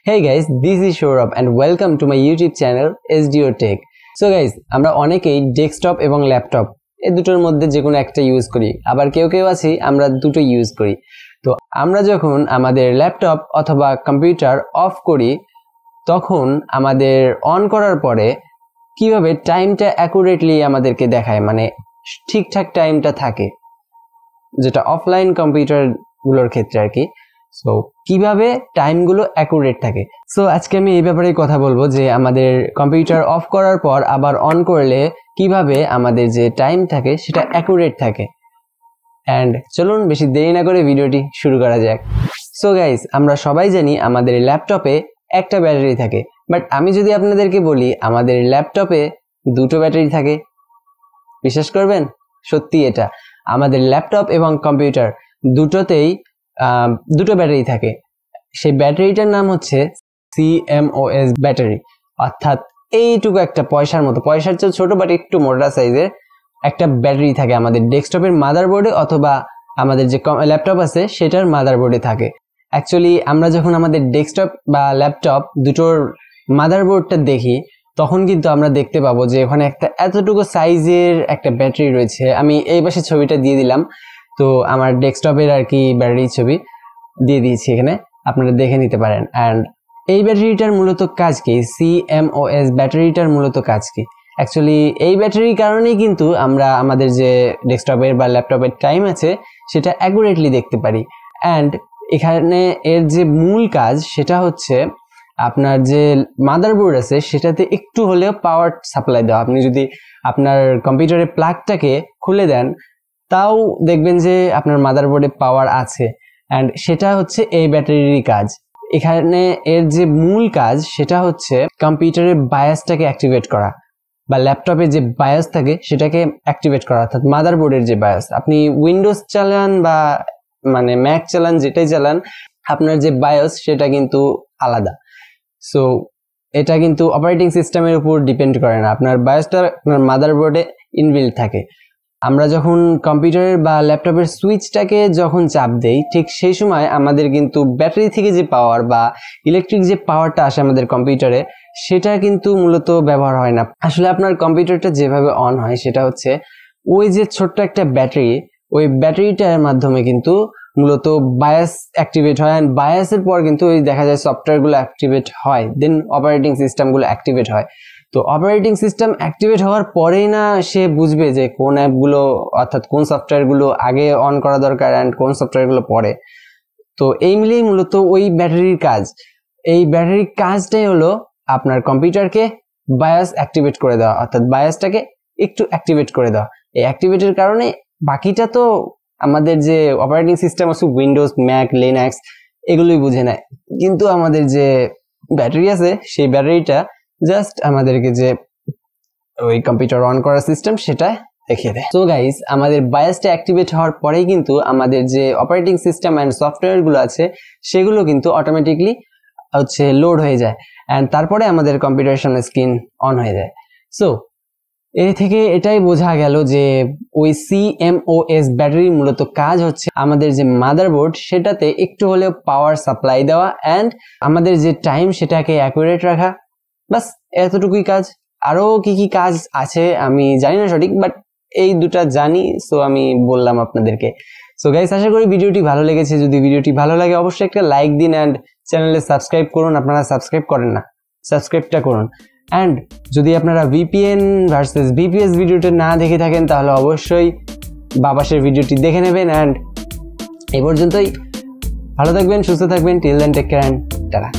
Hey guys, this is Shourov and welcome to my YouTube channel SDO Tech. So guys, আমরা অনেকেই desktop এবং laptop এই দুটোর মধ্যে যে কোনো একটা ইউজ করি, আবার কেউ কেউ আছে আমরা দুটো ইউজ করি। তো আমরা যখন আমাদের ল্যাপটপ অথবা কম্পিউটার অফ করি তখন আমাদের অন করার পরে কিভাবে টাইমটা অ্যাকুরেটলি আমাদেরকে দেখায়, মানে ঠিকঠাক টাইমটা থাকে, যেটা অফলাইন কম্পিউটার গুলোর ক্ষেত্রে আর কি। সো কিভাবে টাইমগুলো অ্যাকুরেট থাকে, সো আজকে আমি এই ব্যাপারে কথা বলবো যে আমাদের কম্পিউটার অফ করার পর আবার অন করলে কিভাবে আমাদের যে টাইম থাকে সেটা অ্যাকুরেট থাকে। অ্যান্ড চলুন বেশি দেরি না করে ভিডিওটি শুরু করা যাক। সো গাইস, আমরা সবাই জানি আমাদের ল্যাপটপে একটা ব্যাটারি থাকে, বাট আমি যদি আপনাদেরকে বলি আমাদের ল্যাপটপে দুটো ব্যাটারি থাকে, বিশ্বাস করবেন? সত্যি এটা, আমাদের ল্যাপটপ এবং কম্পিউটার দুটোতেই দুটো ব্যাটারি থাকে। সেই ব্যাটারিটার নাম হচ্ছে CMOS ব্যাটারি, অর্থাৎ এইটুকু একটা পয়সার মতো, পয়সার চেয়ে ছোট বাট একটু মোটা সাইজের একটা ব্যাটারি থাকে আমাদের ডেস্কটপের মাদারবোর্ডে অথবা আমাদের যে ল্যাপটপ আছে সেটার মাদারবোর্ডে থাকে। অ্যাকচুয়ালি আমরা যখন আমাদের ডেস্কটপ বা ল্যাপটপ দুটোর মাদারবোর্ডটা দেখি তখন কিন্তু আমরা দেখতে পাবো যে ওখানে একটা এতটুকু সাইজের একটা ব্যাটারি রয়েছে। আমি এই পাশে ছবিটা দিয়ে দিলাম, তো আমার ডেস্কটপের আর কি ব্যাটারির ছবি দিয়ে দিয়েছি এখানে, আপনারা দেখে নিতে পারেন। অ্যান্ড এই ব্যাটারিটার মূলত কাজ কি, CMOS ব্যাটারিটার মূলত কাজ কি? অ্যাকচুয়ালি এই ব্যাটারির কারণেই কিন্তু আমরা আমাদের যে ডেস্কটপের বা ল্যাপটপের টাইম আছে সেটা অ্যাকুরেটলি দেখতে পারি। অ্যান্ড এখানে এর যে মূল কাজ সেটা হচ্ছে আপনার যে মাদারবোর্ড আছে সেটাতে একটু হলেও পাওয়ার সাপ্লাই দেওয়া। আপনি যদি আপনার কম্পিউটারের প্লাগটাকে খুলে দেন তাও দেখবেন যে আপনার মাদারবোর্ডে পাওয়ার আছে, অ্যান্ড সেটা হচ্ছে এই ব্যাটারিরই কাজ। এখানে এর যে মূল কাজ সেটা হচ্ছে কম্পিউটারের বায়াসটাকে অ্যাক্টিভেট করা, বা ল্যাপটপে যে বায়াস থাকে সেটাকে অ্যাক্টিভেট করা, অর্থাৎ মাদারবোর্ডের যে বায়াস। আপনি উইন্ডোজ চালান বা মানে ম্যাক চালান, যেটাই চালান, আপনার যে বায়াস সেটা কিন্তু আলাদা। সো এটা কিন্তু অপারেটিং সিস্টেমের উপর ডিপেন্ড করে না, আপনার বায়াসটা আপনার মাদারবোর্ডে ইনবিল্ট থাকে। আমরা যখন কম্পিউটারের বা ল্যাপটপের সুইচটাকে যখন চাপ দেই ঠিক সেই সময় আমাদের কিন্তু ব্যাটারি থেকে যে পাওয়ার বা ইলেকট্রিক যে পাওয়ারটা আসে আমাদের কম্পিউটারে সেটা কিন্তু মূলত ব্যবহার হয় না। আসলে আপনার কম্পিউটারটা যেভাবে অন হয় সেটা হচ্ছে ওই যে ছোট্ট একটা ব্যাটারি, ওই ব্যাটারিটার মাধ্যমে কিন্তু মূলত বায়াস অ্যাক্টিভেট হয়, অ্যান্ড বায়াসের পর কিন্তু ওই দেখা যায় সফটওয়্যারগুলো অ্যাক্টিভেট হয়, দেন অপারেটিং সিস্টেমগুলো অ্যাক্টিভেট হয়। তো অপারেটিং সিস্টেম অ্যাক্টিভেট হওয়ার পরেই না সে বুঝবে যে কোন অ্যাপগুলো অর্থাৎ কোন সফটওয়্যারগুলো আগে অন করা দরকার অ্যান্ড কোন সফটওয়্যারগুলো পরে। তো এই মিলিয়েই মূলত ওই ব্যাটারির কাজ। এই ব্যাটারির কাজটাই হলো আপনার কম্পিউটারকে বায়াস অ্যাক্টিভেট করে দেওয়া, অর্থাৎ বায়াসটাকে একটু অ্যাক্টিভেট করে দেওয়া। এই অ্যাক্টিভেটের কারণে বাকিটা তো আমাদের যে অপারেটিং সিস্টেম আছে উইন্ডোজ, ম্যাক, লিনাক্স এগুলোই বুঝে নেয়, কিন্তু আমাদের যে ব্যাটারি আছে সেই ব্যাটারিটা জাস্ট আমাদেরকে যে ওই কম্পিউটার অন করার সিস্টেম সেটা দেখিয়ে দেয়। সো গাইস, আমাদের বায়াসটা অ্যাক্টিভেট হওয়ার পরেই কিন্তু আমাদের যে অপারেটিং সিস্টেম অ্যান্ড সফটওয়্যারগুলো আছে সেগুলো কিন্তু অটোমেটিকলি হচ্ছে লোড হয়ে যায়, অ্যান্ড তারপরে আমাদের কম্পিউটারের সামনে স্ক্রিন অন হয়ে যায়। সো এ থেকে এটাই বোঝা গেল যে ওই CMOS ব্যাটারির মূলত কাজ হচ্ছে আমাদের যে মাদারবোর্ড সেটাতে একটু হলেও পাওয়ার সাপ্লাই দেওয়া, অ্যান্ড আমাদের যে টাইম সেটাকে অ্যাকুরেট রাখা। বাস এতটুকুই কাজ। আরও কি কি কাজ আছে আমি জানি না সঠিক, বাট এই দুটা জানি, সো আমি বললাম আপনাদেরকে। সো গাইস, আশা করি ভিডিওটি ভালো লেগেছে। যদি ভিডিওটি ভালো লাগে অবশ্যই একটা লাইক দিন, অ্যান্ড চ্যানেলে সাবস্ক্রাইব করুন। আপনারা সাবস্ক্রাইব করেন না, সাবস্ক্রাইবটা করুন। অ্যান্ড যদি আপনারা VPN ভার্সেস VPS ভিডিওটা না দেখে থাকেন তাহলে অবশ্যই বাবাসের ভিডিওটি দেখে নেবেন। অ্যান্ড এই পর্যন্তই, ভালো থাকবেন, সুস্থ থাকবেন। Till then, take care and tata.